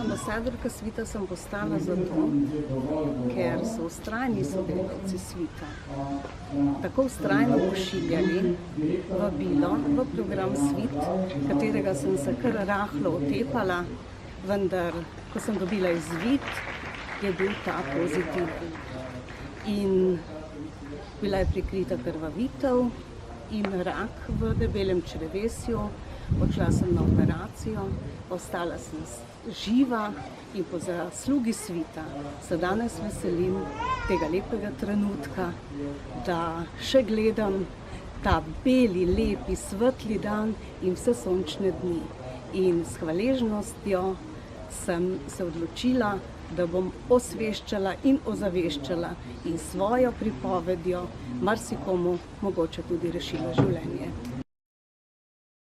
Ambasadorka svita sem postala zato, ker so vztrajni sodelavci svita tako vztrajno pošiljali vabilo v program Svit, katerega sem se kar rahlo otepala, vendar, ko sem dobila izvid, je bil ta pozitiven. In bila je prikrita krvavitev in rak v debelem črevesju, odšla sem na operacijo, ostala sem živa in po zaslugi svita se danes veselim tega lepega trenutka, da še gledam ta beli, lepi, svetli dan in vse sončne dni. In s hvaležnostjo sem se odločila, da bom osveščala in ozaveščala in svojo pripovedjo marsikomu mogoče tudi rešila življenje.